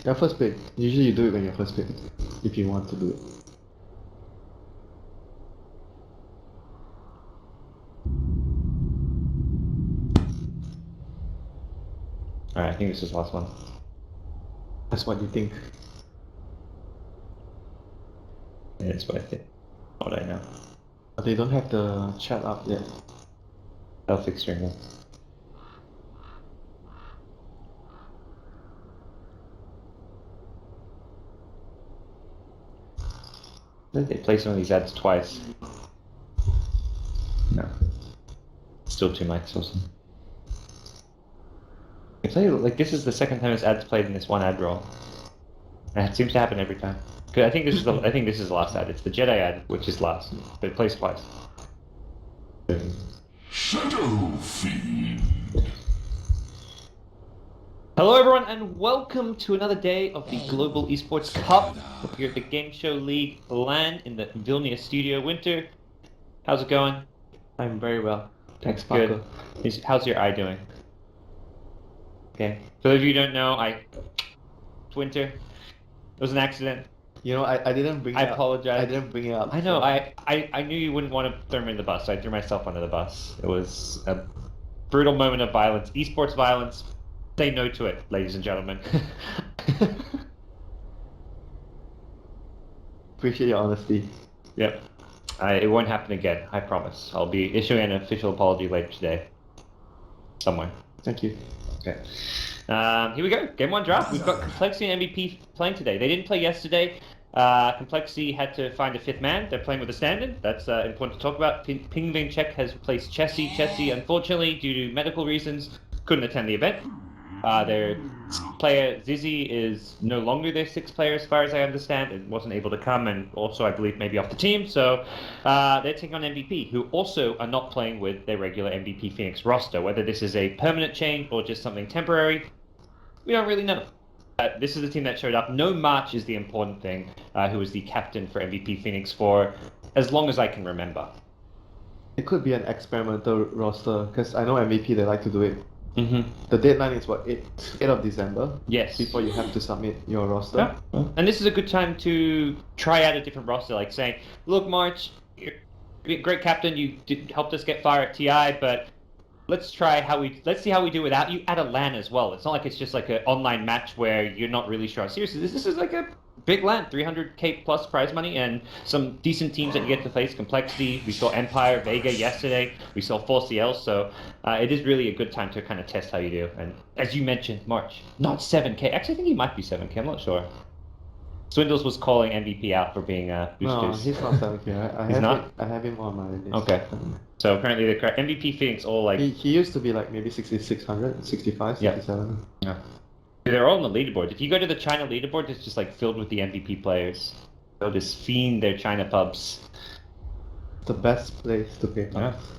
Yeah, first pick. Usually you do it when you're first pick, if you want to do it. Alright, I think this is the last one. That's what you think. Yeah, that's what I think. What I know. But they don't have the chat up yet. I'll fix your name. Did they play some of these ads twice? No. Still 2 mics also. They play, like, this is the second time this ad's played in this one ad roll. And it seems to happen every time. Cause I think this is the last ad. It's the Jedi ad, which is last, but it plays twice. Shadow Fiend. Hello everyone and welcome to another day of the Global Esports Cup. We're here at the Game Show League LAN in the Vilnius studio. Winter, how's it going? I'm very well. Thanks, Good. Parker. How's your eye doing? Okay. For those of you who don't know, it's Winter. It was an accident. You know, I didn't bring it up. I apologize. I didn't bring it up. I know, so- I knew you wouldn't want to throw me in the bus, so I threw myself under the bus. It was a brutal moment of violence. Esports violence. Say no to it, ladies and gentlemen. Appreciate your honesty. Yep. It won't happen again, I promise. I'll be issuing an official apology later today. Somewhere. Thank you. Okay. Here we go. Game 1 draft. We've got Complexity and MVP playing today. They didn't play yesterday. Complexity had to find a 5th man. They're playing with a stand-in. That's important to talk about. Pingvin Check has replaced Chessie. Chessie, unfortunately, due to medical reasons, couldn't attend the event. Their player Zizzy is no longer their 6th player as far as I understand and wasn't able to come, and also I believe maybe off the team, so they're taking on MVP, who also are not playing with their regular MVP.phx roster. Whether this is a permanent change or just something temporary, we don't really know. This is the team that showed up. No March is the important thing, who was the captain for MVP.phx for as long as I can remember. It could be an experimental roster, because I know MVP, they like to do it. Mm-hmm. The deadline is what, 8 of December? Yes. Before you have to submit your roster. Yeah. And this is a good time to try out a different roster, like saying, look, March, you're a great captain, you helped us get far at TI, but let's see how we do without you at a LAN as well. It's not like it's just like an online match where you're not really sure. Seriously, this is like a big LAN, 300k plus prize money, and some decent teams that you get to face. Complexity, we saw Empire, Vega yesterday, we saw 4CL, so it is really a good time to kind of test how you do. And as you mentioned, March, not 7k. Actually, I think he might be 7k, I'm not sure. Swindles was calling MVP out for being boosters. No, he's not 7k. I have him on my list. Okay. So apparently the MVP.phx all like... He used to be like maybe 6600, 65, 67. Yeah. They're all on the leaderboard. If you go to the China leaderboard, it's just like filled with the MVP players. They'll just fiend their China pubs. The best place to pay pubs. Yeah.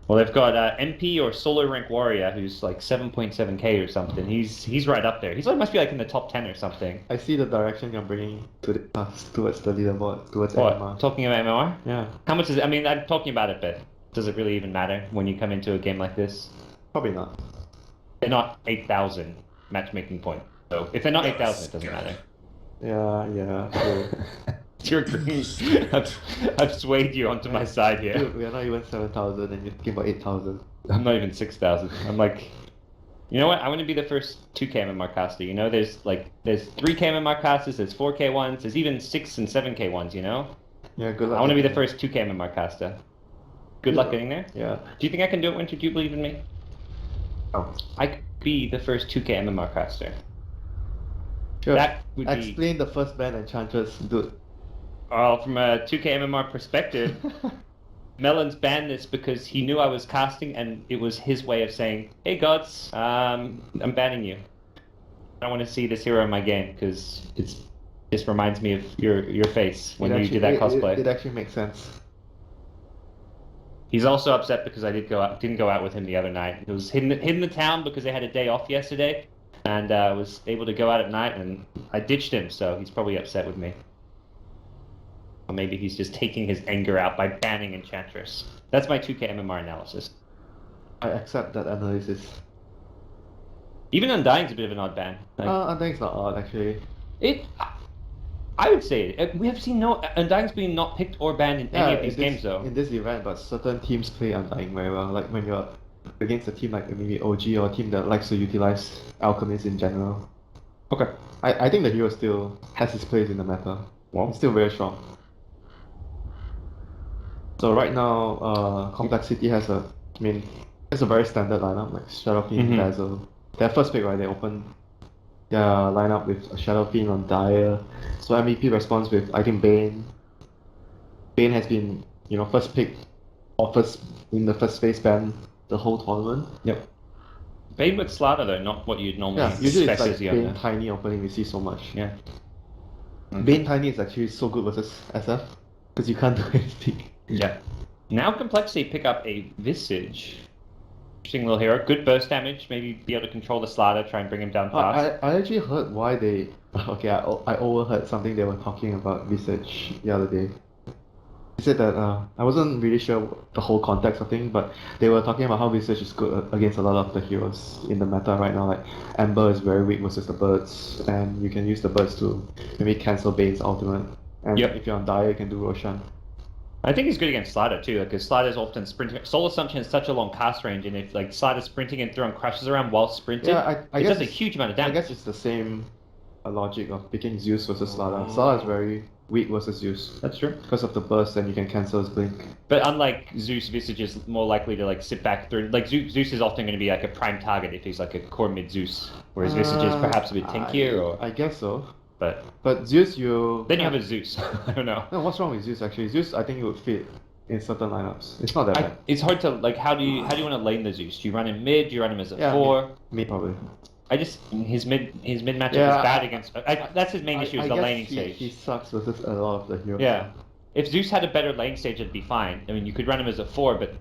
Well, they've got MP or Solo Rank Warrior, who's like 7.7k or something. He's right up there. He's like must be like in the top 10 or something. I see the direction you're bringing to the towards the leaderboard, towards What? MMR. Talking about MMR? Yeah. How much is it? I mean, I'm talking about it, but does it really even matter when you come into a game like this? Probably not. They're not 8,000 matchmaking points. So if they're not 8,000, it doesn't matter. Yeah, true. You're agreeing. I've swayed you onto my side here. Dude, we are not even 7,000 and you're talking about 8,000. I'm not even 6,000. I'm like, you know what? I want to be the first 2k MMR caster. You know, there's 3k MMR casters, there's 4k ones, there's even 6 and 7k ones. You know. Yeah, good luck. I want to be the first 2k MMR caster. Good luck getting there. Yeah. Do you think I can do it, Winter? Do you believe in me? Oh. I could be the first 2k MMR caster. Sure. That would be... Explain the first ban Enchantress, dude. Well, from a 2k MMR perspective, Melon's banned this because he knew I was casting, and it was his way of saying, "Hey gods, I'm banning you. I don't want to see this hero in my game because it just reminds me of your face when you did that cosplay." It actually makes sense. He's also upset because I didn't go out with him the other night. It was hidden the town because they had a day off yesterday, and was able to go out at night, and I ditched him, so he's probably upset with me. Or maybe he's just taking his anger out by banning Enchantress. That's my 2k MMR analysis. I accept that analysis. Even Undying's a bit of an odd ban. Like, I think it's not odd actually. I would say it. We have seen no Undying's been not picked or banned in any of these games though. In this event, but certain teams play Undying very well. Like when you're against a team like maybe OG or a team that likes to utilize Alchemist in general. Okay. I think the hero still has his place in the meta. Well. It's still very strong. So right now, Complexity has it's a very standard lineup, like Shadow Fiend, Dazzle. Their first pick, right, they open their lineup with a Shadow Fiend on Dire. So MVP responds with, I think, Bane. Bane has been, first pick or first in the first phase ban the whole tournament. Yep. Bane with Slaughter though, not what you'd normally usually expect it's as like the Bane other. Tiny opening, we see so much. Yeah. Bane Tiny is actually so good versus SF, because you can't do anything. Yeah. Now Complexity pick up a Visage. Interesting little hero. Good burst damage, maybe be able to control the Slaughter, try and bring him down fast. I actually heard why they... Okay, I overheard something they were talking about Visage the other day. They said that, I wasn't really sure the whole context of things, but they were talking about how Visage is good against a lot of the heroes in the meta right now. Like, Ember is very weak versus the birds, and you can use the birds to maybe cancel Bane's ultimate. And if you're on Dire, you can do Roshan. I think he's good against Slider too, because Slider's often sprinting. Soul Assumption has such a long cast range, and if like Slider's sprinting and throwing crushes around while sprinting, I it guess does a huge amount of damage. I guess it's the same logic of picking Zeus versus Slaughter. Slaughter is very weak versus Zeus. That's true. Because of the burst, and you can cancel his blink. But unlike Zeus, Visage is more likely to like sit back through. Like Zeus is often going to be like a prime target if he's like a core mid Zeus, whereas Visage is perhaps a bit tankier. Or I guess so. But Zeus, then you have a Zeus. I don't know. No, what's wrong with Zeus actually? Zeus, I think it would fit in certain lineups. It's not that bad. It's hard to like. How do you want to lane the Zeus? Do you run him mid? Do you run him as a 4? Mid probably. I just his mid matchup is bad against. That's his main issue is the laning stage. He sucks versus a lot of the heroes. Yeah, if Zeus had a better lane stage, it'd be fine. I mean, you could run him as a 4, but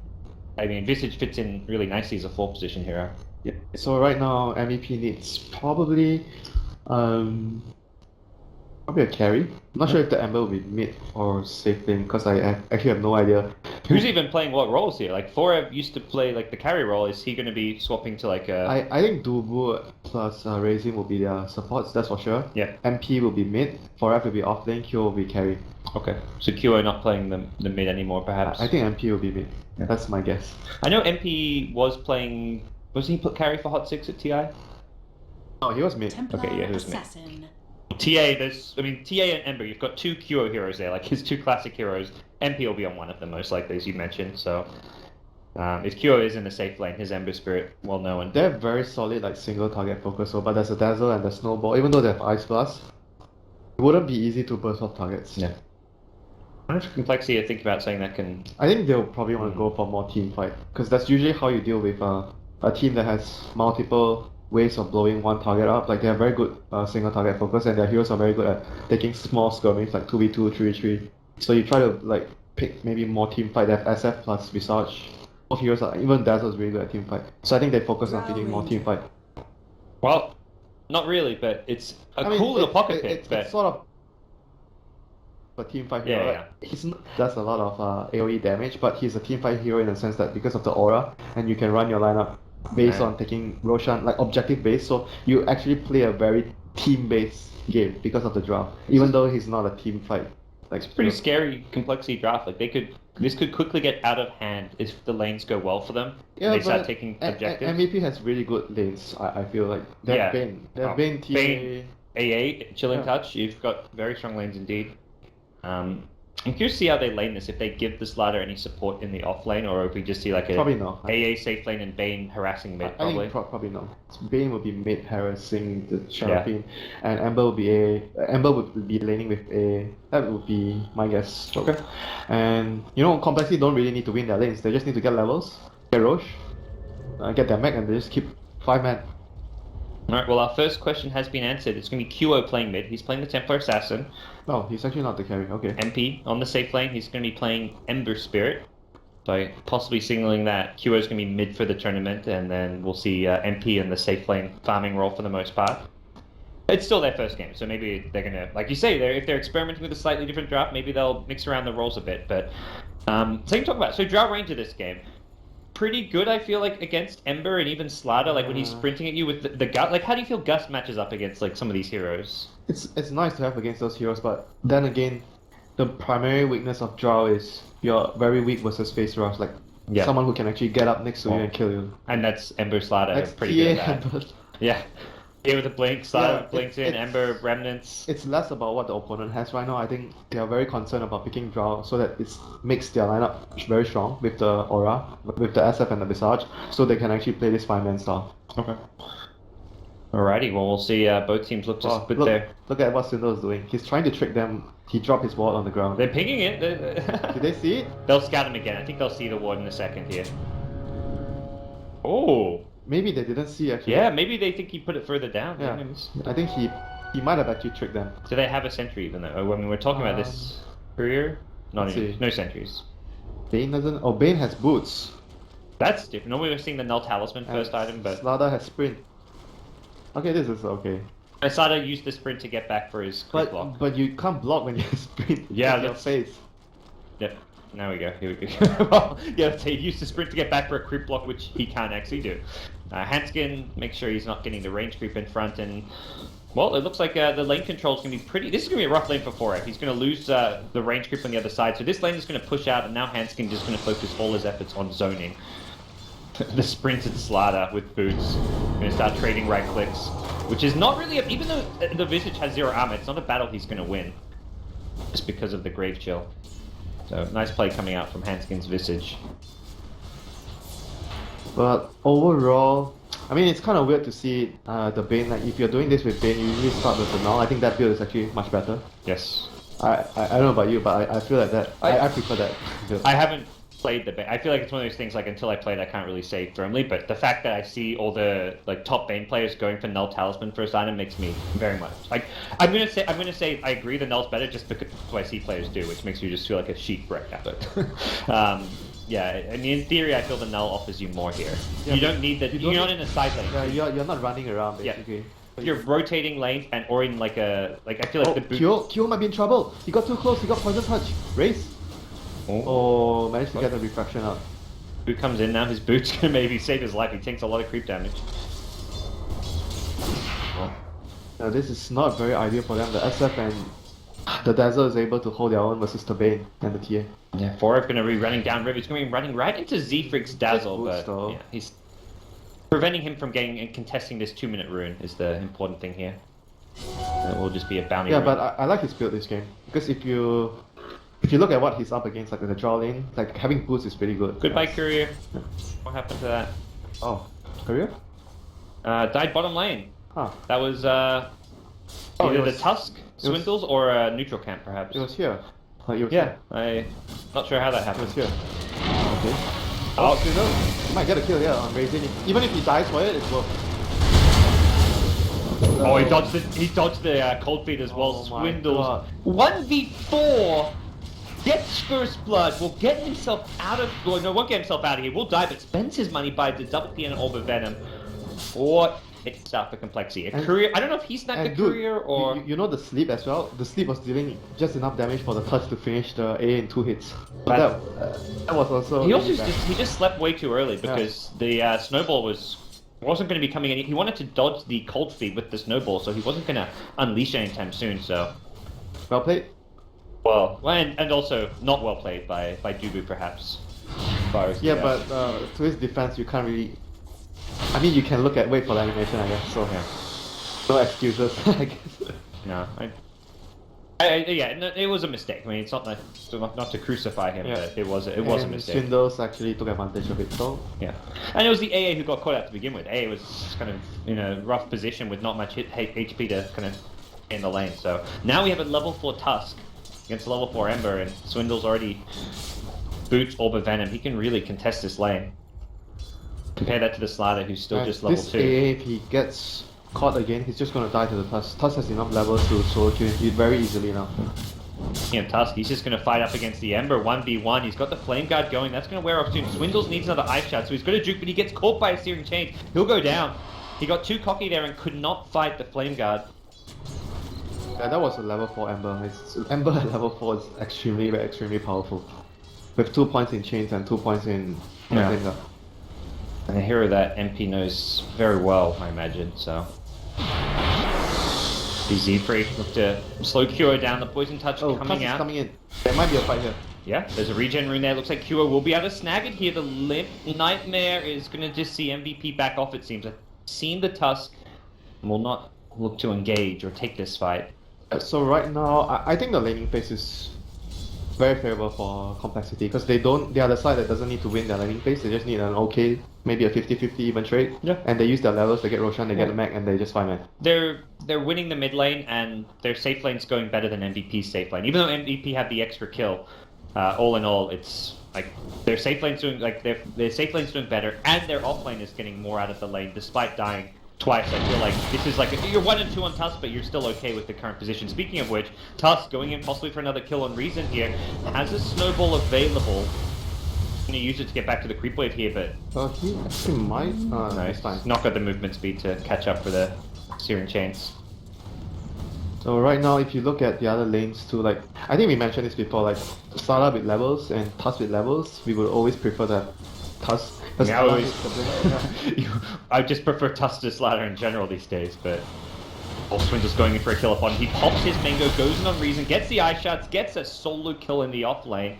I mean, Visage fits in really nicely as a 4 position hero. Yeah. So right now, MVP needs probably a carry. I'm not sure if the Ember will be mid or safe lane, because I actually have no idea. Who's even playing what roles here? Like, Forev used to play like the carry role. Is he going to be swapping to like a... I think Dubu plus Raisin will be their supports, that's for sure. Yeah. MP will be mid, Forev will be off lane, Q will be carry. Okay. So QO not playing the mid anymore, perhaps? I think MP will be mid. Yeah. That's my guess. I know MP was playing... Was he put carry for Hot 6 at TI? Oh, he was mid. Templar Okay, yeah, he was mid. Assassin. TA, TA and Ember, you've got 2 QO heroes there, like his 2 classic heroes. MP will be on one of them, most likely, as you mentioned, so... if QO is in the safe lane, his Ember Spirit, well known. They're very solid, like, single target focus, but there's a Dazzle and the Snowball. Even though they have Ice Blast, it wouldn't be easy to burst off targets. Yeah. I wonder if Complexity I think about saying that can... I think they'll probably want to go for more team fight, because that's usually how you deal with a team that has multiple ways of blowing one target up. Like, they have very good single target focus, and their heroes are very good at taking small skirmish, like 2v2, 3v3. So you try to like pick maybe more team fight. They have SF plus Visage. Both heroes are, even Dazzle is really good at team fight. So I think they focus on picking more team fight. Well, not really, but it's cool little pocket pick. It's sort of a team fight hero. Yeah, Like, he's does a lot of AoE damage, but he's a team fight hero in the sense that because of the aura, and you can run your lineup based on taking Roshan, like objective based, so you actually play a very team based game because of the draft, even though he's not a team fight. Like, it's pretty scary Complexity draft. Like this could quickly get out of hand if the lanes go well for them. Yeah, they start taking objectives. MVP has really good lanes. I feel like they have Bane. They have Bane, TA. Bane, AA, Chilling Touch. You've got very strong lanes indeed. I'm curious to see how they lane this, if they give the Slider any support in the off lane, or if we just see like a probably no. AA safe lane and Bane harassing mid, probably. I think probably no. Bane will be mid harassing the Seraphine, and Ember will be A. Ember would be laning with A. That would be my guess. Okay. And Complexity don't really need to win their lanes. They just need to get levels, get Roche, get their mech, and they just keep 5 man. Alright, well our first question has been answered. It's going to be QO playing mid. He's playing the Templar Assassin. No, he's actually not the carry. Okay. MP on the safe lane. He's going to be playing Ember Spirit. So possibly signaling that QO is going to be mid for the tournament, and then we'll see MP in the safe lane farming role for the most part. It's still their first game, so maybe they're going to, like you say, if they're experimenting with a slightly different draft, maybe they'll mix around the roles a bit. But so you can talk about, so draw range of this game. pretty good, I feel like, against Ember and even Slider, like when he's sprinting at you with the Gust. Like, how do you feel Gust matches up against like some of these heroes? It's nice to have against those heroes, but then again, the primary weakness of Drow is you're very weak versus face rush, like Yeah. someone who can actually get up next to you and kill you. And that's Ember Slider, That's pretty good at TA, that. but Yeah. Yeah, with the blink, Slider Yeah, blinks in, it's- Ember Remnants. it's less about what the opponent has right now. I think they are very concerned about picking Drow so that it makes their lineup very strong with the Aura, with the SF and the Visage, so they can actually play this 5-man style. Okay. Alrighty, well we'll see. Both teams look just put look, there. look at what Swindle is doing. He's trying to trick them. He dropped his ward on the ground. They're pinging it. Did they see it? They'll scout him again. I think they'll see the ward in a second here. Oh. Maybe they didn't see actually. Yeah, maybe they think he put it further down. Yeah. I think he might have actually tricked them. Do they have a sentry even though? I mean, we're talking about this career. let's see. No sentries. Bane doesn't. Oh, Bane has boots. That's different. Normally we're seeing the Null Talisman first And item, but Slada has sprint. Okay, this is okay. Asada used the sprint to get back for his quick But block. but you can't block when you sprint. Yeah, in your that's- face. Yep. Now we go. Here we go. Well, yeah, so he used the sprint to get back for a creep block, which he can't actually do. Hanskin, make sure he's not getting the range creep in front, and well, it looks like the lane control is going to be pretty. This is going to be a rough lane for 4F. He's going to lose the range creep on the other side, so this lane is going to push out, and now Hanskin just going to focus all his efforts on zoning. The sprinted Slider with boots. Going to start trading right clicks, which is not really even though the Visage has 0 armor, it's not a battle he's going to win, just because of the Grave Chill. So nice play coming out from Hanskin's Visage. But overall, I mean, it's kind of weird to see the Bane. Like, if you're doing this with Bane, you usually start with the Null. I think that build is actually much better. Yes. I don't know about you, but I feel like that. I prefer that build. I haven't played the Bane. I feel like it's one of those things like until I play it, I can't really say firmly. But the fact that I see all the like top Bane players going for Null Talisman first item makes me very much like. I'm gonna say I agree the Null's better just because that's what I see players do, which makes you just feel like a sheep wreck at it. Yeah, I mean in theory I feel the Null offers you more here. Yeah, you don't need that. You're not in a side lane. Yeah, you're not running around basically. Yeah. You're rotating lanes and or in like a I feel like the boot. Kyo might be in trouble. He got too close. He got poison touch. Race. Oh, managed to get the refraction out. Boot comes in now. His boot's gonna maybe save his life. He takes a lot of creep damage. Now this is not very ideal for them. The SF and the Dazzle is able to hold their own versus the Bane and the TA. Yeah, 4F gonna be running down river. He's gonna be running right into Zfrig's Dazzle, Boots, but though. yeah, he's preventing him from getting and contesting this 2-minute rune is the important thing here. It will just be a bounty. Yeah, rune. but I like his build this game because if you look at what he's up against, like in the draw lane, like having boots is pretty good. Goodbye, Courier. What happened to that? Oh, career? Died bottom lane. Huh. That was Oh, either it was- the Tusk, Swindles, or a neutral camp, perhaps. It was here. It was Yeah, here. I'm not sure how that It happened. was here. Okay. Oh, He might get a kill here on Raising. Even if he dies for it, it's worth. Oh, he dodged the cold feet as well. Oh my Swindles. God. 1v4 gets first blood. Will get himself out of. Well, no, won't get himself out of here. Will die, but spends his money by the double P and Orb of Venom. What it's out for complexity. A courier. I don't know if he snapped the And dude, courier or. you know the sleep as well. The sleep was dealing just enough damage for the touch to finish the A in 2 hits. But that was also. He also really bad. he just slept way too early because the snowball wasn't going to be coming in. He wanted to dodge the cold feet with the snowball, so he wasn't going to unleash anytime soon. So. Well played. Well, and also not well played by Dubu perhaps. As far as Yeah, the, but to his defense, you can't really. I mean, you can wait for the animation, I guess. So no excuses, I guess. no, yeah, no, it was a mistake. I mean, it's not to crucify him, Yeah. but it was a mistake. Swindles actually took advantage of it. So Yeah, and it was the AA who got caught out to begin with. AA was kind of in a rough position with not much HP to kind of in the lane. So now we have a level 4 Tusk against level 4 Ember, and Swindle's already boots Orb of Venom. He can really contest this lane. Compare that to the Slider, who's still just level this 2. AA, if he gets caught again, he's just gonna die to the Tusk. Tusk has enough levels to solo kill him very easily now. Tusk, he's just going to fight up against the Ember 1v1. He's got the Flame Guard going. That's going to wear off soon. Swindles needs another Ice Shot, so he's got to juke, but he gets caught by a Searing Chain. He'll go down. He got too cocky there and could not fight the Flame Guard. Yeah, that was a level 4 Ember. Ember at level 4 is extremely powerful. With 2 points in chains and 2 points in Yeah. Flame Guard. And a hero that MP knows very well, I imagine, so. The Z-Free look to slow Cure down, the Poison Touch coming out. Coming in. There might be a fight here. Yeah, there's a regen rune there. Looks like Cure will be able to snag it here. The Limp Nightmare is going to just see MVP back off, it seems. I've seen the Tusk and will not look to engage or take this fight. So right now, I think the laning phase is very favorable for Complexity because they are the side that doesn't need to win their laning phase. They just need an okay, maybe a 50-50 even trade. Yeah. And they use their levels, they get Roshan, they get the mech, and they just fight man. They're winning the mid lane, and their safe lane's going better than MVP's safe lane. Even though MVP had the extra kill, all in all, it's like their safe lane's doing their safe lane's doing better, and their off lane is getting more out of the lane despite dying twice. I feel like this is like you're 1 and 2 on Tusk, but you're still okay with the current position. Speaking of which, Tusk going in possibly for another kill on Reason here has a snowball available. Gonna use it to get back to the creep wave here, but He actually might. No, it's fine. Not got the movement speed to catch up for the Searing Chains. So right now, if you look at the other lanes too, like I think we mentioned this before, like Sala with levels and Tusk with levels, we would always prefer that Tusk. I just prefer Tusk to Slatter in general these days, but Swindle's going in for a kill upon him. He pops his mango, goes in on Reason, gets the eye shots, gets a solo kill in the off lane.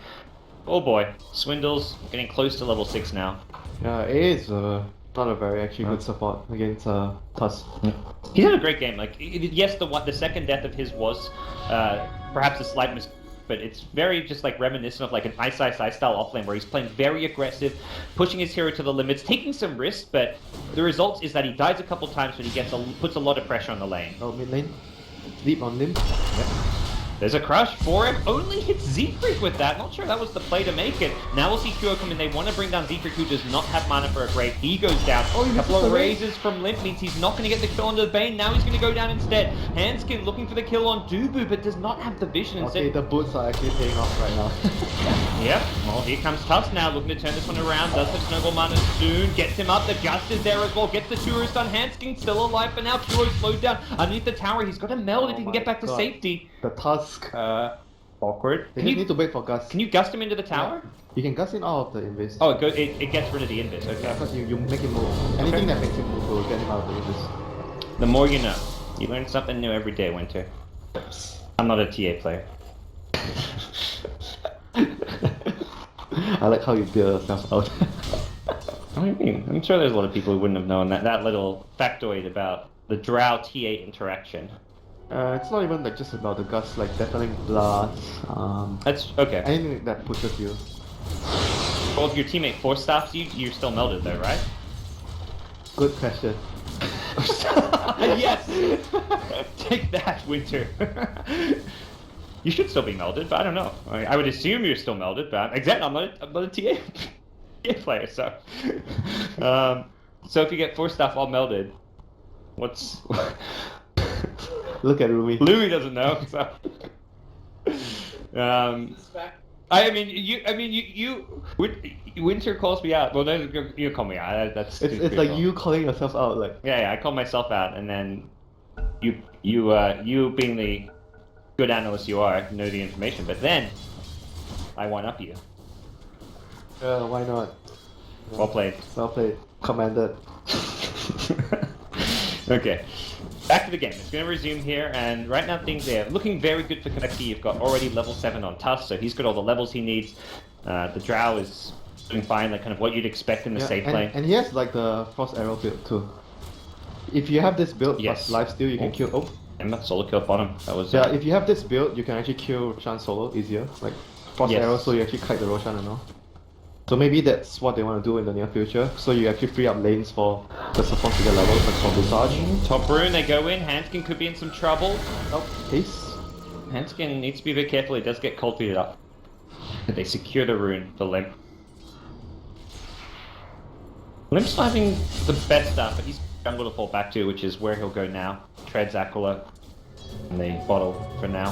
Oh boy, Swindle's getting close to level 6 now. Yeah, A is not a very actually good support against Tusk. He's had a great game. Like, yes, the second death of his was perhaps a slight mistake, but it's very just like reminiscent of like an Ice style offlane where he's playing very aggressive, pushing his hero to the limits, taking some risks, but the result is that he dies a couple times, but he puts a lot of pressure on the lane. Oh, mid lane. Sleep on Limb. Yep. There's a crush for him. Only hits Z-Freak with that. Not sure that was the play to make it. Now we'll see Kyo come in. They want to bring down Z-Freak, who does not have mana for a grave. He goes down. A couple of raises from Limp means he's not going to get the kill onto the Bane. Now he's going to go down instead. Handskin looking for the kill on Dubu, but does not have the vision. Okay, the boots are actually paying off right now. Yep. Well, here comes Tusk now, looking to turn this one around. Does have Snowball mana soon. Gets him up. The Gust is there as well. Gets the tourist on. Handskin still alive, but now Kyo slowed down underneath the tower. He's got to meld if he can get back to safety. The Tusk. Awkward. They just need to wait for Gust. Can you gust him into the tower? Yeah. You can Gust in out of the invis. Oh, it gets rid of the invis, okay. Yeah, because you make him move. Anything that makes him move will get him out of the invis. The more you know. You learn something new every day, Winter. I'm not a TA player. I like how you build yourself out. What do you mean? I'm sure there's a lot of people who wouldn't have known that little factoid about the Drow TA interaction. It's not even like just about the Gust, like deafening blast. That's okay. Anything that pushes you. Well, if your teammate force stops you, you're still melded though, right? Good question. Yes! Take that, Winter. You should still be melded, but I don't know. I would assume you're still melded, but exactly, I'm not a TA player, so. So if you get 4 stuff all melded, what's... Look at Rumi. Louis doesn't know, so... Winter calls me out. Well, no, you call me out. That's it's like you calling yourself out, like. Yeah, I call myself out, and then you being the good analyst you are, know the information. But then I one up you. Why not? Well played. Well played. Commanded. Okay. Back to the game. It's going to resume here, and right now things are looking very good for Konecki. You've got already level 7 on Tusk, so he's got all the levels he needs. The Drow is doing fine, like kind of what you'd expect in the safe lane. And he has like the Frost Arrow build too. If you have this build plus lifesteal, you can kill... Oh! And that solo kill bottom. That was... Yeah, if you have this build, you can actually kill Roshan solo easier. Like Frost Arrow, so you actually kite the Roshan and all. So maybe that's what they want to do in the near future. So you actually free up lanes for the support to get levels, like for Visage. Top rune, they go in. Hanskin could be in some trouble. Oh, Haste. Hanskin needs to be a bit careful. He does get cold feeded up. They secure the rune for Limp. Limp's not having the best stuff, but he's jungle to fall back to, which is where he'll go now. Treads Aquila in the bottle for now.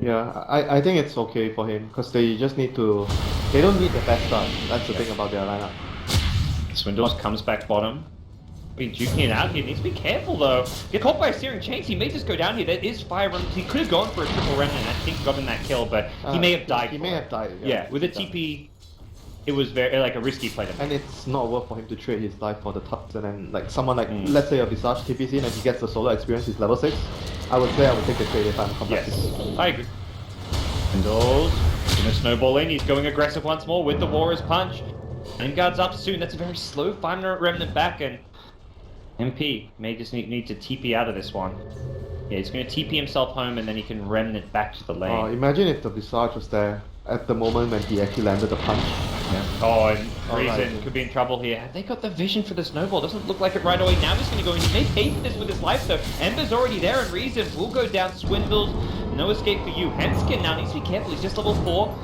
Yeah, I think it's okay for him, because they just need to... They don't need the best start. That's the thing about their lineup. Swindles comes back bottom. I mean, juking it out here. Needs to be careful, though. Get caught by a Searing Chains. He may just go down here. There is fire runs. He could have gone for a triple remnant and I think gotten that kill, but he may have died. He may have died. Yeah, with a TP... it was very like a risky play to make. And it's not worth for him to trade his life for the tubs, and then like someone like let's say a Visage TPC in and he gets the solo experience, he's level 6. I would say I would take the trade if I'm Complexity. Yes, I agree. Swindles gonna snowball in. He's going aggressive once more with the Warrior's Punch. Vanguard's up soon. That's a very slow 5-minute remnant back, and MP may just need to TP out of this one. Yeah, he's going to TP himself home, and then he can remnant back to the lane. Imagine if the Visage was there at the moment when he actually landed the punch. Yeah. Oh, and Reason could be in trouble here. Have they got the vision for the snowball? Doesn't look like it right away. Now he's going to go in. He may pay for this with his life, though. Ember's already there, and Reason will go down. Swindles. No escape for you. Hanskin now needs to be careful. He's just level 4.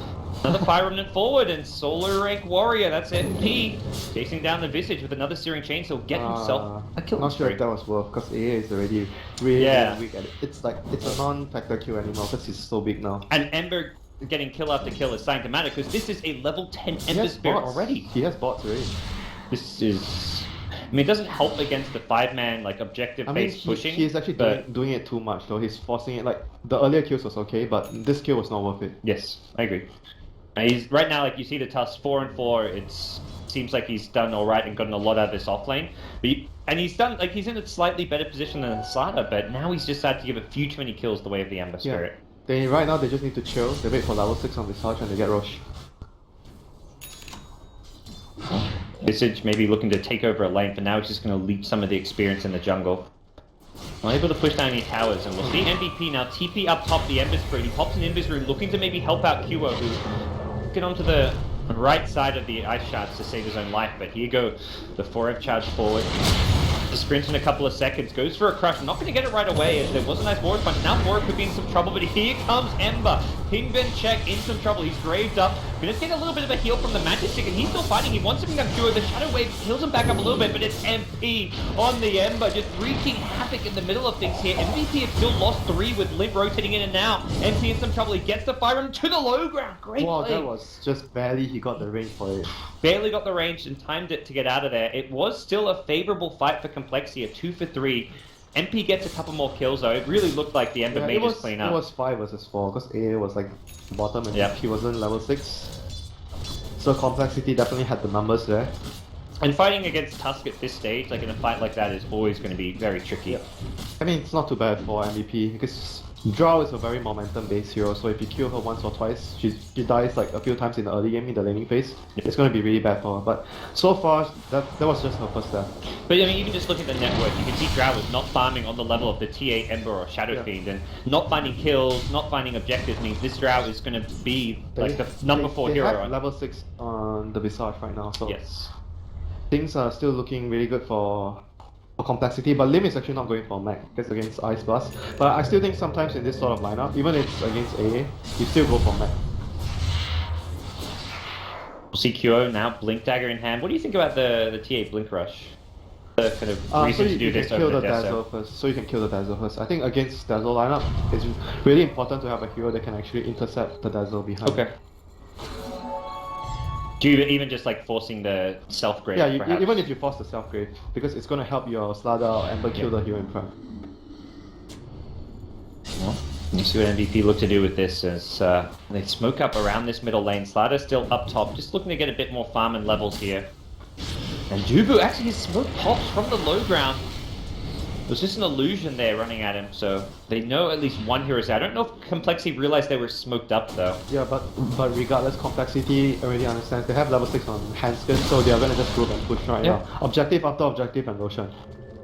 Another fire remnant forward, and solo rank warrior. That's MP chasing down the Visage with another searing chain. So get himself a kill. Not sure if that was worth, because AA is already really weak at it. It's like it's a non-factor kill anymore because he's so big now. And Ember getting kill after kill is starting to matter because this is a level 10 Ember Spirit already. He has bots already. This is... I mean, it doesn't help against the 5-man like objective-based pushing. He's actually doing it too much though. He's forcing it. Like the earlier kills was okay, but this kill was not worth it. Yes, I agree. He's right now, like you see the Tusk 4 and 4. It seems like he's done all right and gotten a lot out of this off lane. And he's done like he's in a slightly better position than the Slaughter, but now he's just had to give a few too many kills the way of the Ember Spirit. Right now they just need to chill. They wait for level 6 on Visage and they get Roche. Visage maybe looking to take over a lane, but now he's just going to leech some of the experience in the jungle. Not able to push down any towers, and we'll see MVP now TP up top the Ember Spirit. He pops in Ember's room, looking to maybe help out coL, who get onto the right side of the ice shards to save his own life. But here go the 4F charge forward. The sprint in a couple of seconds, goes for a crush. Not going to get it right away, as there was a nice Warrior Punch. Now Warrior could be in some trouble, but here comes Ember. Pingvin in some trouble. He's graved up. Gonna take a little bit of a heal from the Magic Stick, and he's still fighting. He wants to bring down coL. The Shadow Wave heals him back up a little bit, but it's MP on the Ember, just wreaking havoc in the middle of things here. MVP has still lost 3 with Limp rotating in, and now MP in some trouble. He gets the fire to the low ground. Great play. That was just barely he got the range for it. Barely got the range and timed it to get out of there. It was still a favorable fight for Complexity, a 2 for 3. MP gets a couple more kills though. It really looked like the Ember made his clean up. It was 5 versus 4 because AA was like bottom and he wasn't level 6. So Complexity definitely had the numbers there. And fighting against Tusk at this stage, like in a fight like that, is always going to be very tricky. I mean, it's not too bad for MVP because Drow is a very momentum-based hero, so if you kill her once or twice, she dies like a few times in the early game in the laning phase. It's going to be really bad for her. But so far, that was just her first step. But I mean, even just looking at the network, you can see Drow is not farming on the level of the TA Ember or Shadow Fiend, and not finding kills, not finding objectives means this Drow is going to be like the number 4 hero. They have level 6 on the Visage right now, so yes, things are still looking really good for Complexity, but Lim is actually not going for Mac because against Ice Blast. But I still think sometimes in this sort of lineup, even if it's against AA, you still go for Mac. We'll see coL now, Blink Dagger in hand. What do you think about the TA Blink Rush? The kind of reason to do this over the Dazzle first, so you can kill the Dazzle first. I think against Dazzle lineup, it's really important to have a hero that can actually intercept the Dazzle behind. Okay. Do you even just like forcing the self-grave? Yeah, even if you force the self-grave, because it's going to help your Slaughter or Ember kill the hero in front. Well, you see what MVP look to do with this as they smoke up around this middle lane. Slaughter still up top, just looking to get a bit more farm and levels here. And Dubu, actually his smoke pops from the low ground. It was just an illusion there running at him, so they know at least one hero's out. I don't know if Complexity realized they were smoked up though. Yeah, but regardless, Complexity already understands. They have level 6 on Hanskin, so they are going to just group and push right now. Objective after objective and Roshan.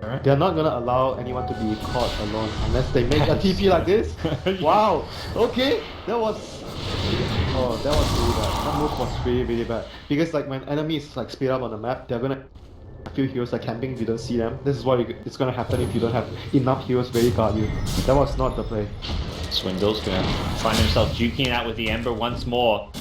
Alright. They are not going to allow anyone to be caught alone unless they make a TP like this. Wow, okay, that was really bad. That move was really bad. Because like when enemies like speed up on the map, they're going to a few heroes are camping, you don't see them. This is what it's gonna happen if you don't have enough heroes ready to guard you. That was not the play. Swindle's gonna find himself duking out with the Ember once more.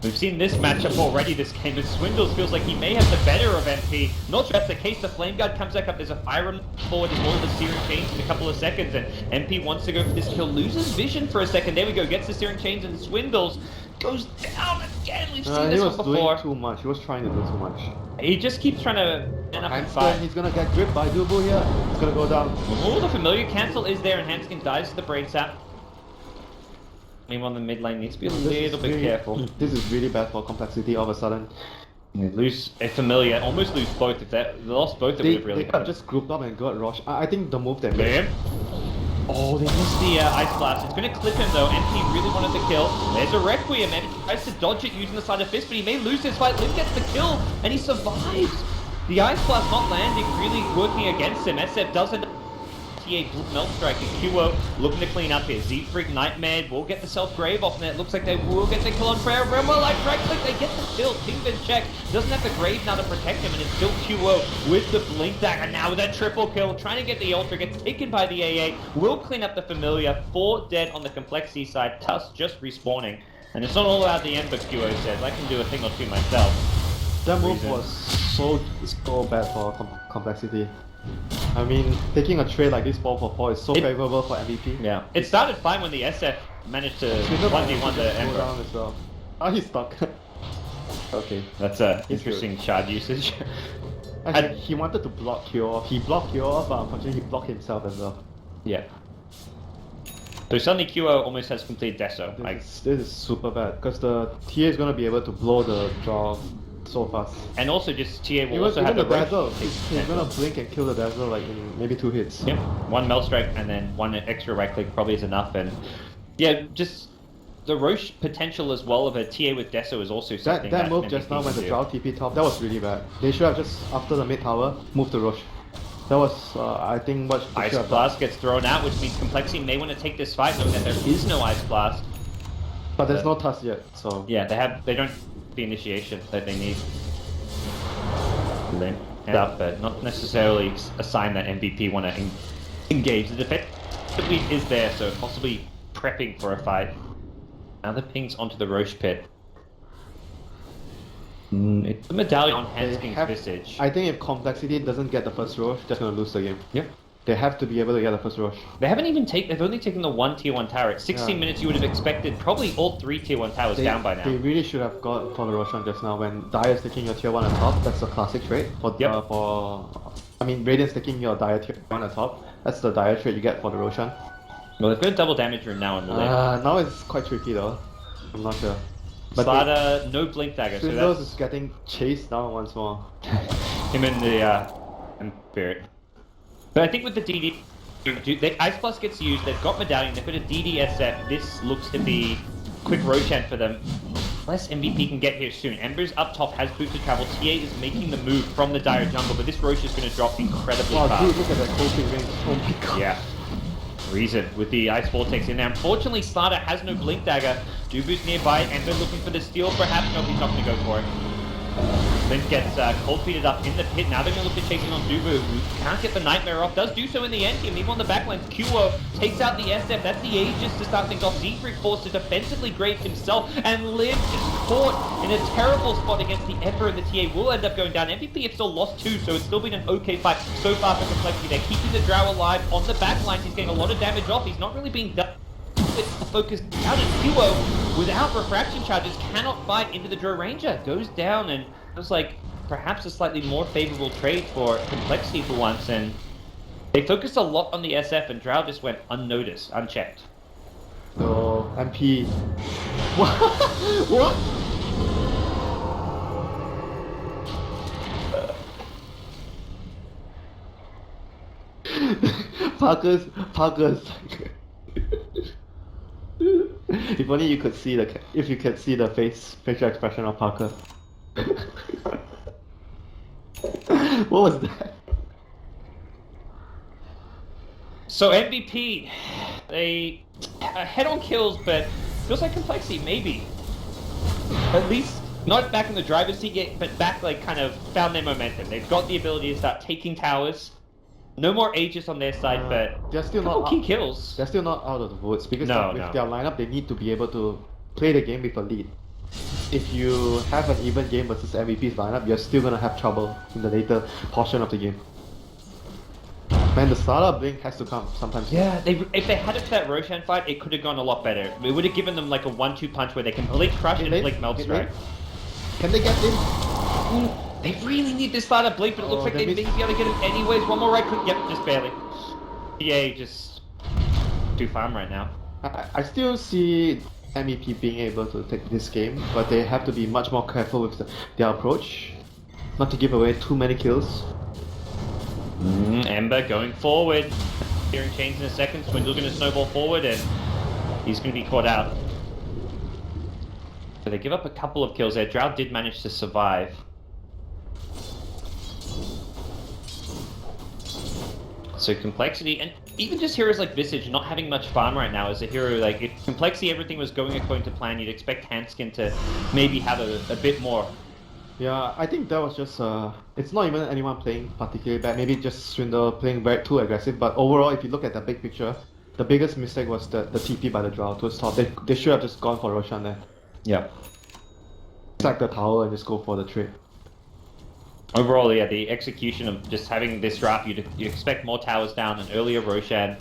We've seen this matchup already this game, but Swindles feels like he may have the better of MP. Not sure if that's the case. The Flame Guard comes back up. There's a fire forward as well. The Searing Chains in a couple of seconds, and MP wants to go for this kill. Loses vision for a second. There we go. Gets the Searing Chains, and Swindles goes down again. We've seen this one before. He was doing too much. He was trying to do too much. He just keeps trying to end up and fight. He's gonna get gripped by Dubu here. He's gonna go down. Oh, the familiar cancel is there, and Hanskin dies to the brain sap. Anyone in the mid lane needs to be a little bit careful. This is really bad for complexity all of a sudden. Lose a familiar, almost lose both. If they lost both, it would have really They got hurt. just grouped up and got Rosh. I think the move that Liam? Oh, they missed the Ice Blast. It's going to clip him though. MP really wanted the kill. There's a Requiem, and he tries to dodge it using the Side of Fist, but he may lose this fight. Lim gets the kill, and he survives. The Ice Blast not landing, really working against him. SF doesn't. TA Melt Strike and QO looking to clean up here. Z-Freak Nightmare will get the self-grave off, and it looks like they will get the kill on Prayer. Realm like right click, they get the kill. Ping-Vin.phx doesn't have the grave now to protect him, and it's still QO with the Blink Dagger now with that triple kill, trying to get the Ultra, gets taken by the AA, will clean up the Familiar. 4 dead on the Complexity side, Tusk just respawning. And it's not all about the end, but QO says, I can do a thing or two myself. That move was so bad for complexity. I mean, taking a trade like this 4-4-4 is so favorable for MVP. Yeah. It started fine when the SF managed to 1v1 the Emperor. Down as well. Oh, he's stuck. Okay, that's a interesting shard usage. Actually, he wanted to block Kyo. He blocked Kyo, but unfortunately he blocked himself as well. Yeah. So suddenly QO almost has complete Deso. This is super bad, because the TA is going to be able to blow the draw so fast. And also just TA will Even also have the Dazzle. He's going to blink and kill the Dazzle like in maybe 2 hits. Yep, 1 Melt Strike and then 1 extra right click probably is enough. And yeah, just the Roche potential as well of a TA with Deso is also something that move MVP just now when the do. Drow TP top, that was really bad. They should have just, after the mid tower, moved to Roche. That was, I think, what they Ice should have Blast gets thrown out, which means Complexity may want to take this fight, knowing that there is no Ice Blast. But there's no Tusk yet, so... Yeah, they don't have the initiation that they need. Limp up, but not necessarily a sign that MVP want to engage. The defense is there, so possibly prepping for a fight. Now the pings onto the Roche pit. It's the medallion on Hansking's Visage. I think if Complexity doesn't get the first Roche, they're going to lose the game. Yeah. They have to be able to get the first Roche. They haven't even they've only taken the 1 tier 1 tower. At 16 minutes you would have expeced probably all 3 tier 1 towers down by now. They really should have got for the Roshan just now. When Dire is taking your tier 1 on top, that's a classic trade. I mean, Radiant's taking your Dire tier 1 on top, that's the Dire trade you get for the Roshan. Well, they've got a double damage room now in the lane. Now it's quite tricky though. I'm not sure. But no Blink Dagger, so Swindles is getting chased down once more. Him and the Spirit. But I think with the DD, the Ice Plus gets used, they've got Medallion, they've got a DDSF, this looks to be quick Roshan for them. Unless MVP can get here soon. Ember's up top, has boots to travel, TA is making the move from the Dire jungle, but this Roche is going to drop incredibly fast. Dude, look at that cold range, oh my god. Yeah. Reason with the Ice Vortex in there. Unfortunately, Slaughter has no Blink Dagger. Dubu's nearby, Ember looking for the steal perhaps. No, he's not going to go for it. Link gets cold feeded up in the pit. Now they're going to look to chase in on Dubu, who can't get the Nightmare off. Does do so in the end game. Even on the backline, QO takes out the SF. That's the Aegis to start things off. Z-Freak forced to defensively grave himself, and Liv is caught in a terrible spot against the Emperor, and the TA will end up going down. MVP have still lost 2, so it's still been an okay fight so far for Complexity. They're keeping the Drow alive on the backline. He's getting a lot of damage off. He's not really being done. Focused out, and QO, without refraction charges, cannot fight into the Drow Ranger. Goes down, and it was like perhaps a slightly more favorable trade for Complexity for once, and they focused a lot on the SF, and Drow just went unnoticed, unchecked. So, MP... What? Parker's... If only you could see the facial expression of Parker. What was that? So MVP, they head-on kills, but feels like Complexity maybe. At least not back in the driver's seat yet, but back like kind of found their momentum. They've got the ability to start taking towers. No more Aegis on their side, but they're still not key out, kills. They're still not out of the woods because No, with their lineup, they need to be able to play the game with a lead. If you have an even game versus MVP's lineup, you're still gonna have trouble in the later portion of the game. Man, the starter blink has to come sometimes. Yeah, if they had it for that Roshan fight, it could have gone a lot better. It would have given them like a 1-2 punch where they can Blink Crush and Blink Melt Strike. Can they get in? They really need this starter Blink, but it looks like they may be able to get him anyways. One more right click, yep, just barely. EA just too farm right now. I still see MEP being able to take this game, but they have to be much more careful with their approach, not to give away too many kills. Ember going forward. Hearing chains in a second. Swindle's going to snowball forward and he's going to be caught out. So they give up a couple of kills there. Drow did manage to survive. So Complexity, and even just heroes like Visage not having much farm right now as a hero, like if Complexity everything was going according to plan, you'd expect Hanskin to maybe have a bit more. Yeah, I think that was just it's not even anyone playing particularly bad, maybe just Swindle playing too aggressive, but overall if you look at the big picture, the biggest mistake was the TP by the Drow to stop. They should have just gone for Roshan there. Yeah. Sack the tower and just go for the trade. Overall, yeah, the execution of just having this draft, you expect more towers down, an earlier Roshan,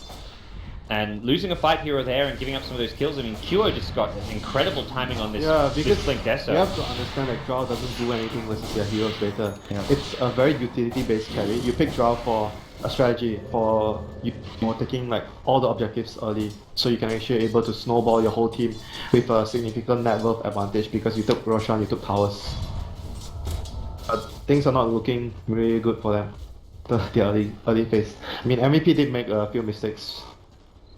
and losing a fight here or there and giving up some of those kills. I mean, Kyo just got incredible timing on this, this Blink Deso. You have to understand that Drow doesn't do anything versus their heroes later. Yeah. It's a very utility-based carry. You pick Drow for a strategy, for you know, taking like all the objectives early, so you can actually able to snowball your whole team with a significant net worth advantage because you took Roshan, you took towers. Things are not looking really good for them, the early phase. I mean, MVP did make a few mistakes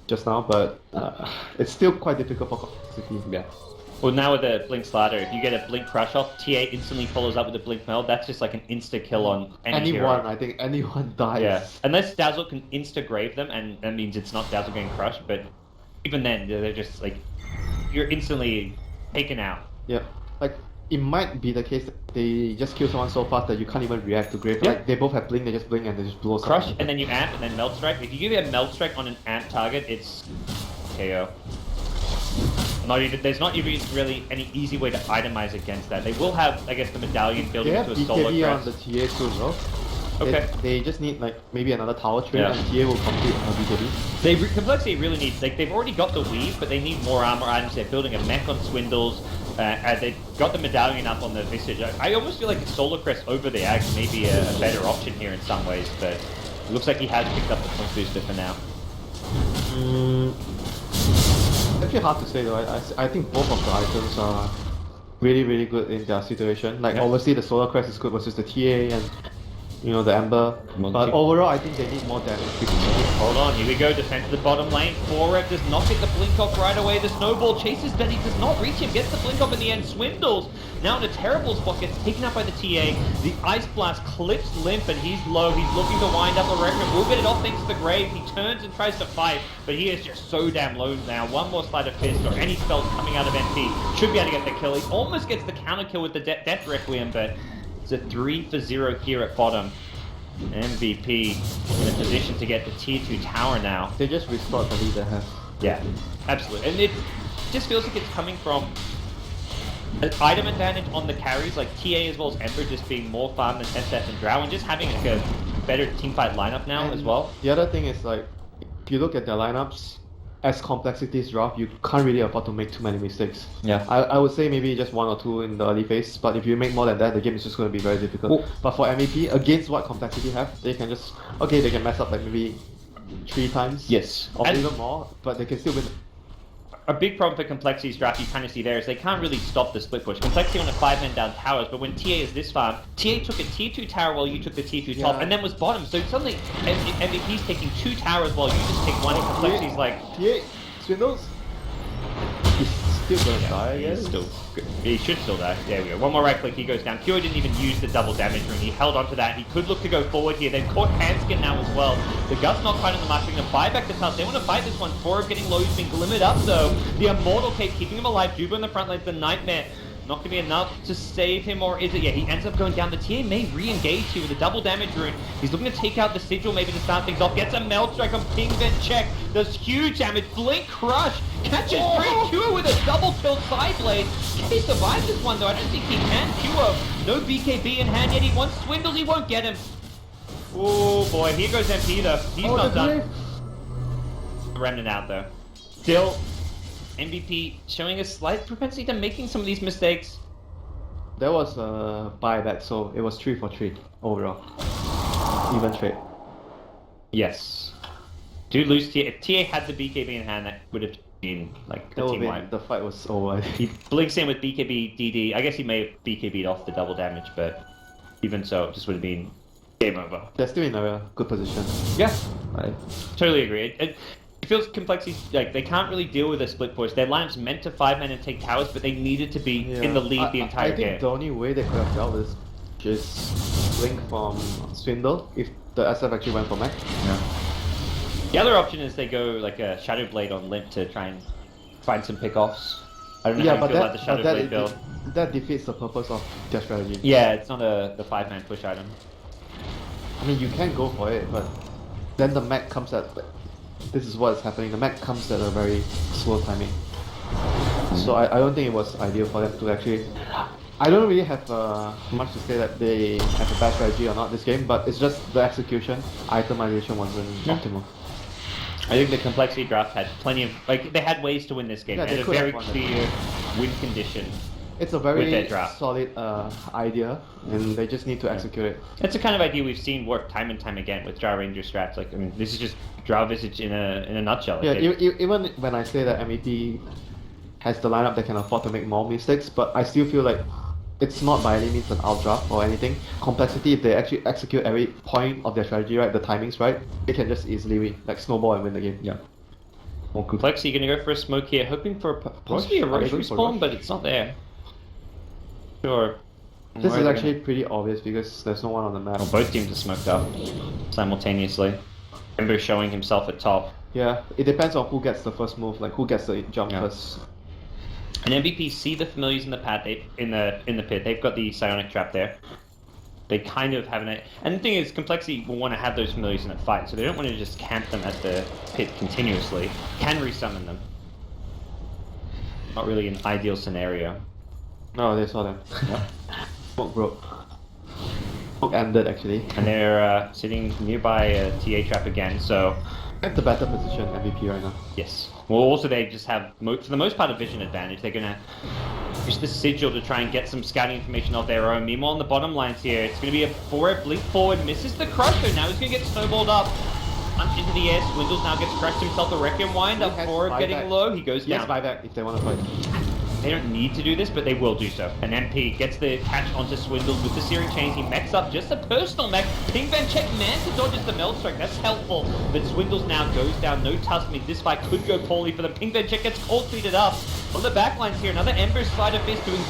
just now, but it's still quite difficult for Complexity. Yeah. Well, now with the Blink Slider, if you get a Blink Crush off, TA instantly follows up with a Blink Meld. That's just like an insta-kill on anyone. I think anyone dies. Yeah. Unless Dazzle can insta-grave them, and that means it's not Dazzle getting crushed, but even then, they're just like, you're instantly taken out. Yeah. Like, it might be the case that they just kill someone so fast that you can't even react to grave. Yeah. Like, they both have blink, they just blink and they just blow Crush, someone. and then you amp, and then Melt Strike. If you give a Melt Strike on an amp target, it's KO. There's not even really any easy way to itemize against that. They will have, I guess, the medallion building They have into a solo BKB on crest. the TA soon, though. Okay. They just need like maybe another tower trade Yeah. and TA will complete BKB. Complexity really needs, like, they've already got the weave, but they need more armor items. They're building a mech on Swindles. They've got the medallion up on the Visage. I almost feel like a Solar Crest over the Axe may be a better option here in some ways, but it looks like he has picked up the point booster for now. Actually hard to say though. I think both of the items are really good in their situation. Like obviously the Solar Crest is good versus the TA and you know the Ember. But overall I think they need more damage. Hold on, here we go, defense of the bottom lane. 4-Rev does not get the blink off right away. The snowball chases Benny, does not reach him, gets the blink off in the end. Swindles now in a terrible spot, gets taken up by the TA. The Ice Blast clips Limp and he's low. He's looking to wind up the record. Will get it off thanks to the grave. He turns and tries to fight, but he is just so damn low now. One more Sleight of Fist or any spells coming out of MP should be able to get the kill. He almost gets the counter kill with the Death Requiem, but it's a 3-for-0 here at bottom. MVP in a position to get the tier 2 tower now. They just restored the lead they have. Yeah, absolutely. And it just feels like it's coming from an item advantage on the carries, like TA as well as Ember just being more farm than SF and Drow, and just having like a better teamfight lineup now as well. The other thing is like, if you look at their lineups, as Complexity is rough, you can't really afford to make too many mistakes. Yeah. I would say maybe just 1 or 2 in the early phase, but if you make more than that, the game is just going to be very difficult. Well, but for MVP, against what Complexity have, they can just, okay, they can mess up like maybe 3 times. Yes. Or And even more, but they can still win. a big problem for Complexity's draft you kind of see there is they can't really stop the split push. Complexity on a 5-man down towers, but when TA is this farm, TA took a tier 2 tower while you took the tier 2 top, and then was bottom. So suddenly MVP's taking 2 towers while you just take 1, and Complexity's like... TA, Swindles? He's still going to die, I guess. He's still good. He should still die. There we go. One more right click, he goes down. Kyo didn't even use the double damage ring. He held onto that. He could look to go forward here. They've caught Hanskin now as well. The Gut's not quite on the mark. They're going to buy back the tusk. They want to fight this one. 4 getting low. He's been glimmered up though. The Immortal Cape keeping him alive. Juba in the front lane's the Nightmare. Not going to be enough to save him, or is it? Yeah, he ends up going down. The TA may re-engage here with a double damage rune. He's looking to take out the Sigil maybe to start things off. Gets a Melt Strike on Ping Vent check. Does huge damage. Blink Crush. Catches Great Cure with a double tilt side blade. Can he survive this one though? I don't think he can. Cure. No BKB in hand yet. He wants Swindles. He won't get him. Oh boy, here goes MP though. He's not done. Remnant out though. Still, MVP showing a slight propensity to making some of these mistakes. That was a buyback, so it was 3 for 3 overall. Even trade. Yes. Do lose TA. If TA had the BKB in hand, that would have in like That the would team be, wipe. the fight was over. He blinks in with BKB DD. I guess he may have BKB'd off the double damage, but even so, it just would have been game over. They're still in a good position. Yeah, I totally agree. It feels complexity, like they can't really deal with a split push. Their lineup's meant to 5-man and take towers, but they needed to be in the lead the entire I game. think the only way they could have dealt with this is blink from Swindle if the SF actually went for mech. Yeah. The other option is they go like a Shadow Blade on Limp to try and find some pickoffs. I don't know how you feel about the Shadow Blade build. That defeats the purpose of their strategy. Yeah, it's not the 5-man push item. I mean, you can go for it, but then the mech comes at... This is what's happening. The mech comes at a very slow timing. So I don't think it was ideal for them to actually... I don't really have much to say that they have a bad strategy or not this game, but it's just the execution, itemization wasn't optimal. I think the complexity draft had plenty of... Like, they had ways to win this game. Yeah, They they had a could have very won it. clear win condition. It's a With their very draft. solid idea, and they just need to execute it. It's the kind of idea we've seen work time and time again with Drow Ranger strats. Like, I mean, this is just Drow Visage in a nutshell. Like, Yeah, even when I say that MEP has the lineup that can afford to make more mistakes, but I still feel like it's not by any means an outdraft or anything. Complexity, if they actually execute every point of their strategy right, the timings right, they can just easily win, like snowball and win the game. Yeah. Well, complexity going to go for a smoke here, hoping for possibly a Are they Roche going for respawn, Roche? but it's not there. Sure. This Where is are they actually pretty obvious because there's no one on the map. Well, both teams are smoked up simultaneously. Ember showing himself at top. Yeah, it depends on who gets the first move, like who gets the jump Yeah. first. And MVP see the familiars in the pad, in the pit. They've got the psionic trap there. They kind of have an... And the thing is, complexity will want to have those familiars in a fight, so they don't want to just camp them at the pit continuously. Can resummon them. Not really an ideal scenario. No, they saw them. Smoke broke. Smoke ended actually. And they're sitting nearby a TA trap again, so... At the better position, MVP right now. Yes. Well, also they just have, for the most part, a vision advantage. They're going to use the sigil to try and get some scouting information of their own. Meanwhile, on the bottom lines here, it's going to be a 4F blink forward, misses the crush, so now he's going to get snowballed up. Punch into the air, Swindles now gets crushed himself, the Requiem wind up, 4F getting low, he goes Yes, down. buyback if they want to fight. They don't need to do this, but they will do so. And MP gets the catch onto Swindles with the Searing Chains. He mechs up just a personal mech. Pingvan check Manta dodges the Meld Strike. That's helpful. But Swindles now goes down. No tusk. I mean, this fight could go poorly for them. Pingvan check gets cold feeded up. On the backlines here, another Ember Spider Fist doing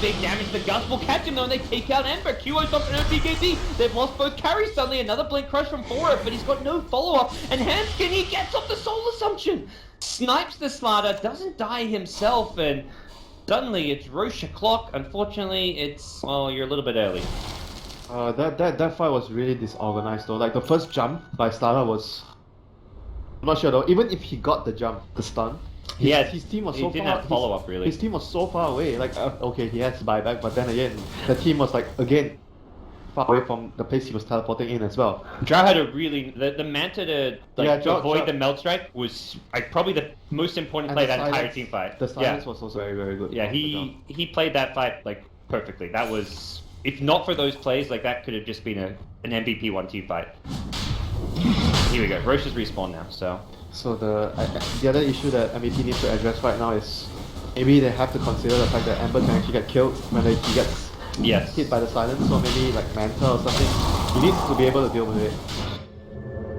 big damage. The Gus will catch him though, and they take out Ember. QO's off an BKB. They've lost both carries suddenly. Another Blink Crush from 4F, but he's got no follow-up. And Hanskin, he gets off the Soul Assumption. Snipes the Smarter, doesn't die himself, and... Suddenly, it's Roche o'clock. Unfortunately, it's... Well, you're a little bit early. That fight was really disorganized though. Like the first jump by Starla was... I'm not sure though. Even if he got the jump, the stun, his team was so far... He didn't have follow-up, really. His team was so far away. Like, okay, he has buyback, but then again, the team was like, again, far away from the place he was teleporting in as well. Drow had a really... The Manta to, to avoid Drow- the Meld Strike was probably the most important play of that entire team fight. The silence was also very good. Yeah, off the jump. he played that fight, like, perfectly. That was... If not for those plays, like, that could have just been an MVP 1-2 fight. Here we go. Roche's respawn now, so... So the other issue that MVP needs to address right now is maybe they have to consider the fact that Ember can actually get killed when he gets Yes. hit by the silence, so maybe like Manta or something. He needs to be able to deal with it.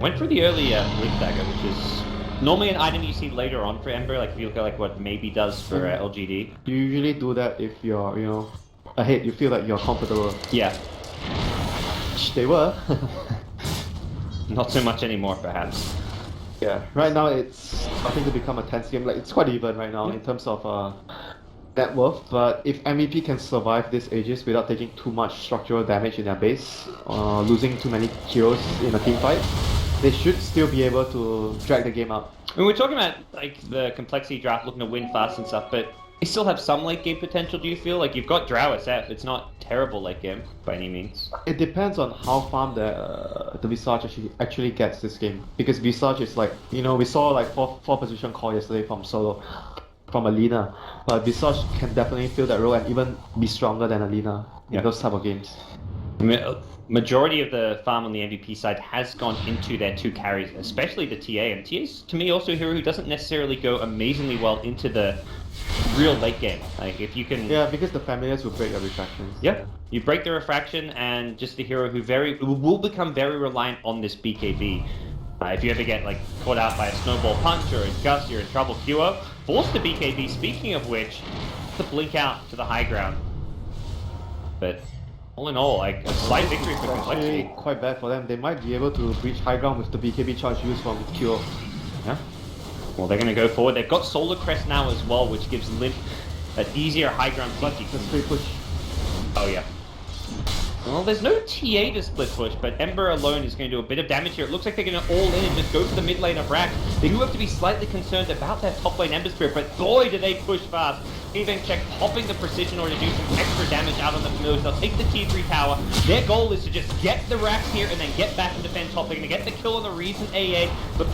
Went for the early Blink Dagger, which is normally an item you see later on for Ember, like if you look at like what Maybe does for LGD. You usually do that if you're, you know, ahead, you feel like you're comfortable. Yeah. Which they were. Not so much anymore, perhaps. Yeah, right now it's starting to become a tense game. Like it's quite even right now in terms of net worth. But if MEP can survive this Aegis without taking too much structural damage in their base, losing too many heroes in a team fight, they should still be able to drag the game out. I mean, we're talking about like the complexity draft looking to win fast and stuff, but they still have some late game potential. Do you feel like you've got Drow SF? It's not terrible late game by any means. It depends on how farm the Visage actually gets this game. Because Visage is like, you know, we saw like four position call yesterday from Solo, from Alina. But Visage can definitely fill that role and even be stronger than Alina in those type of games. Majority of the farm on the MVP side has gone into their 2 carries, especially the TA. And TA's, to me, also a hero who doesn't necessarily go amazingly well into the real late game. Like, if you can... Yeah, because the familiars will break the refractions. Yeah, you break the refraction, and just the hero who will become very reliant on this BKB. If you ever get like caught out by a snowball punch or a gust, you're in trouble. coL force the BKB. Speaking of which, to blink out to the high ground. But all in all, like a slight victory for Complexity. Quite bad for them. They might be able to breach high ground with the BKB charge used from coL. Yeah. Well, they're going to go forward. They've got Solar Crest now as well, which gives Limp an easier high ground CT. The straight push. Oh yeah. Well, there's no TA to split push, but Ember alone is going to do a bit of damage here. It looks like they're going to all in and just go for the mid lane of Rack. They do have to be slightly concerned about that top lane Ember Spirit, but boy, do they push fast. pingvingcheck popping the precision order to do some extra damage out on the familiars. They'll take the tier 3 tower. Their goal is to just get the racks here and then get back and defend top. They're going to get the kill on the recent AA, but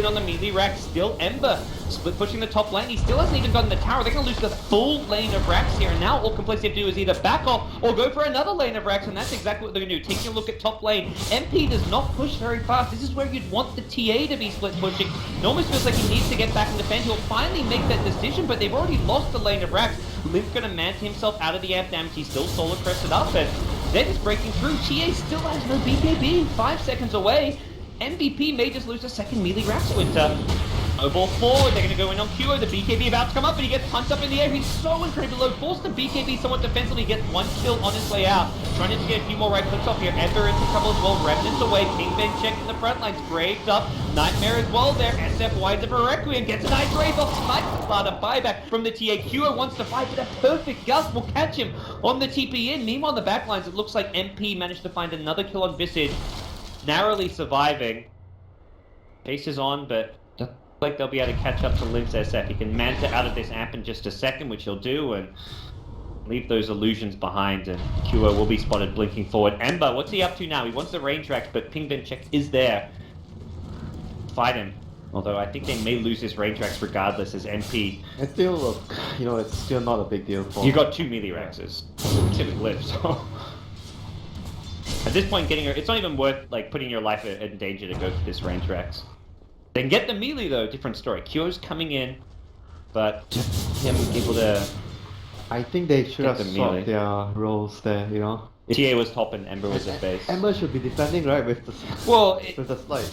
on the melee rack, still Ember. Split pushing the top lane. He still hasn't even gotten the tower. They're going to lose the full lane of racks here, and now all Complexity have to do is either back off or go for another lane of racks, and that's exactly what they're going to do. Taking a look at top lane, MP does not push very fast. This is where you'd want the TA to be split pushing. It almost feels like he needs to get back and defend. He'll finally make that decision, but they've already lost the lane of racks. Limp's going to man himself out of the amp damage. He's still solar crested up, and they're just breaking through. TA still has no BKB, 5 seconds away. MVP may just lose a second melee rack splinter. No ball forward, they're going to go in on coL. The BKB about to come up, and he gets punched up in the air. He's so incredibly low. Forced the BKB somewhat defensively. He gets one kill on his way out. Trying to get a few more right clicks off here. Ember into trouble as well. Remnants away. pingvingcheck in the front lines. Graves up. Nightmare as well there. SF wides up a Requiem. Gets a nice Grave off. Sniper Splatter. Buyback from the TA. coL wants to fight, but a perfect gust will catch him on the TP in. Meanwhile, on the backlines, it looks like MP managed to find another kill on Visage. Narrowly surviving. Chase is on, but like they'll be able to catch up to Limp's SF. He can manta out of this amp in just a second, which he'll do, and leave those illusions behind, and coL will be spotted blinking forward. Ember, what's he up to now? He wants the range racks, but pingvingcheck is there. Fight him. Although I think they may lose this range racks regardless as MP. It's still, it's still not a big deal for... You got 2 melee racks. Typically live, so... At this point, it's not even worth like putting your life in danger to go for this range racks. Then get the melee though, different story. co's coming in, but just him able to. I think they should have the swapped their roles there. TA was top and Ember was at base. Ember should be defending, right, with the with the slide.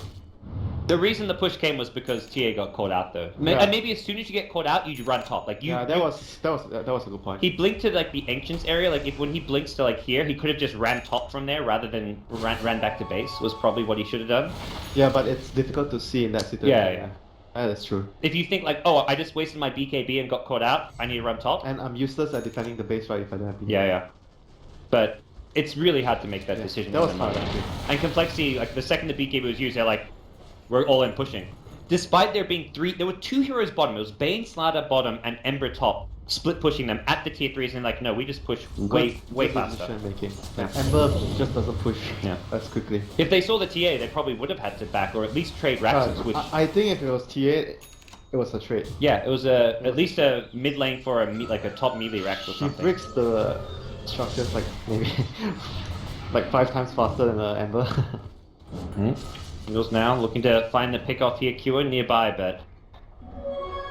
The reason the push came was because TA got caught out though. Yeah. And maybe as soon as you get caught out, you run top. Like that was a good point. He blinked to like the Ancients area. Like when he blinks to like here, he could have just ran top from there rather than ran back to base. Was probably what he should have done. Yeah, but it's difficult to see in that situation. Yeah. That is true. If you think like, oh, I just wasted my BKB and got caught out, I need to run top. And I'm useless at defending the base, right? If I don't have BKB. Yeah. But it's really hard to make that decision. That was hard. And Complexity, like the second the BKB was used, they're like, we're all in pushing. Despite there being there were 2 heroes bottom. It was Bane, Slater bottom, and Ember top. Split pushing them at the tier 3s, and like, no, we just push way faster. Yeah. Ember just doesn't push as quickly. If they saw the TA, they probably would have had to back or at least trade racks. I think if it was TA, it was a trade. Yeah, it was at least a mid lane for a top melee rack or something. She breaks the structures like maybe like 5 times faster than Ember. Eagles now looking to find the pick off here. coL nearby, but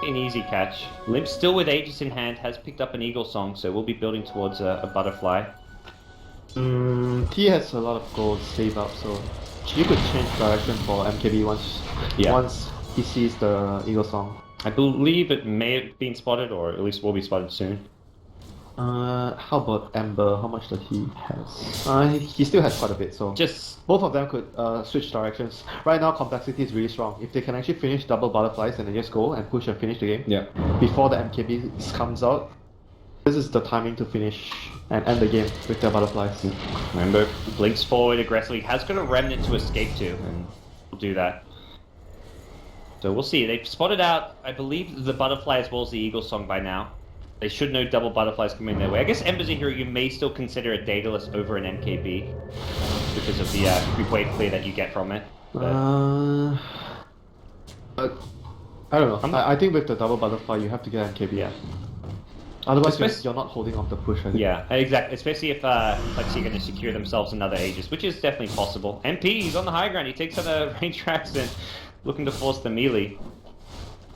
an easy catch. Limp still with Aegis in hand, has picked up an Eagle Song, so we'll be building towards a butterfly. T has a lot of gold saved up, so you could change direction for MKB once he sees the Eagle Song. I believe it may have been spotted, or at least will be spotted soon. How about Ember? How much does he has? He still has quite a bit, so just both of them could switch directions. Right now, Complexity is really strong. If they can actually finish double butterflies and then just go and push and finish the game before the MKB comes out, this is the timing to finish and end the game with their butterflies. Remember, blinks forward aggressively, has got a remnant to escape to, and will do that. So we'll see. They've spotted out, I believe, the butterfly as well as the Eagle Song by now. They should know double butterflies coming their way. I guess Ember's a hero you may still consider a Daedalus over an MKB because of the wave clear that you get from it. But I don't know. I think with the double butterfly you have to get MKB. Yeah. Otherwise, Especially- you're not holding off the push, I think. Yeah, exactly. Especially if Lexi are going to secure themselves another Aegis, which is definitely possible. MP, he's on the high ground. He takes out the range tracks and looking to force the melee.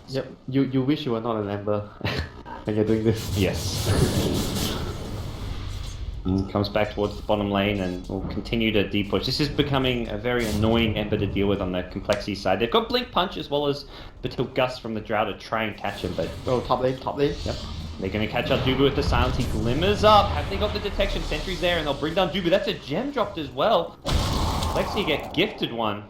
Yep. You wish you were not an Ember when you're doing this. Yes. Comes back towards the bottom lane and will continue to deep push. This is becoming a very annoying Ember to deal with on the Complexity side. They've got Blink Punch as well as Batil Gust from the Drow to try and catch him, but Oh, top lane, top lane. Yep. they're going to catch out Dubu with the silence. He glimmers up. Have they got the detection? Sentry's there and they'll bring down Dubu. That's a gem dropped as well. Lexi get gifted one.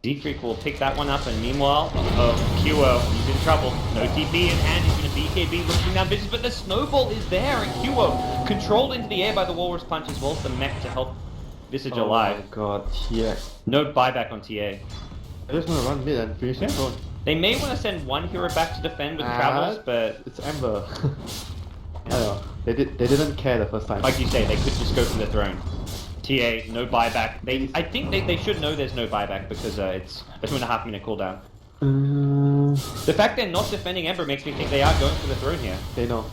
Z-Freak will pick that one up, and meanwhile, QO, he's in trouble. No TP in hand, he's going to BKB looking down Visage, but the snowball is there, and QO controlled into the air by the Walrus Punch as well as the mech to help Visage alive. Oh my god, yeah. No buyback on TA. I just want to run mid and finish the throne. They may want to send one hero back to defend with Travels, but It's Ember. I don't know. They didn't care the first time. like you say, they could just go for the throne. TA, no buyback. I think they should know there's no buyback because it's a 2.5 minute cooldown. The fact they're not defending Ember makes me think they are going for the throne here. They know.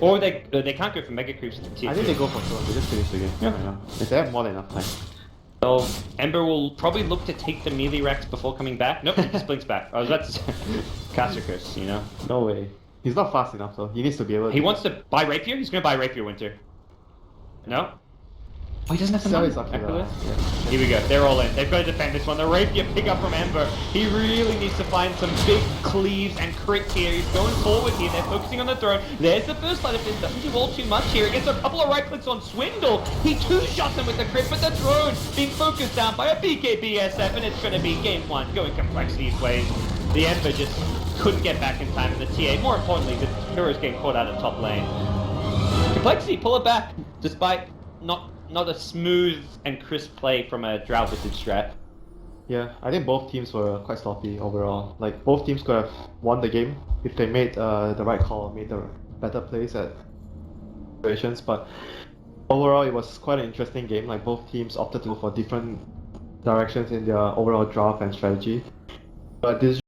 Or they can't go for Mega Creeps to tier I think 2. they go for throne. They just finish the game. Yeah. Right now. If they have more than enough time. So Ember will probably look to take the melee racks before coming back. Nope, he just blinks back. I was about to say Cassicus, you know? No way. He's not fast enough, so he needs to be able to... He wants to buy Rapier? He's gonna buy Rapier Winter. No? Oh, he doesn't have the Sell money. his Oculus. Oculus? Yeah. Here we go, they're all in. They've got to defend this one. The Rapier pick up from Ember. He really needs to find some big cleaves and crits here. He's going forward here. They're focusing on the throne. There's the first light of this. Doesn't do all too much here. He gets a couple of right clicks on Swindle. He two-shots him with the crit, but the throne being focused down by a BKBSF, and it's going to be game 1 going Complexity's ways. The Ember just couldn't get back in time, and the TA, more importantly, the heroes getting caught out of top lane. Complexity, pull it back, despite not a smooth and crisp play from a Drow Visage strat. Yeah, I think both teams were quite sloppy overall. Like, both teams could have won the game if they made the right call, made the better plays at situations, but overall it was quite an interesting game. Like, both teams opted to go for different directions in their overall draft and strategy. But this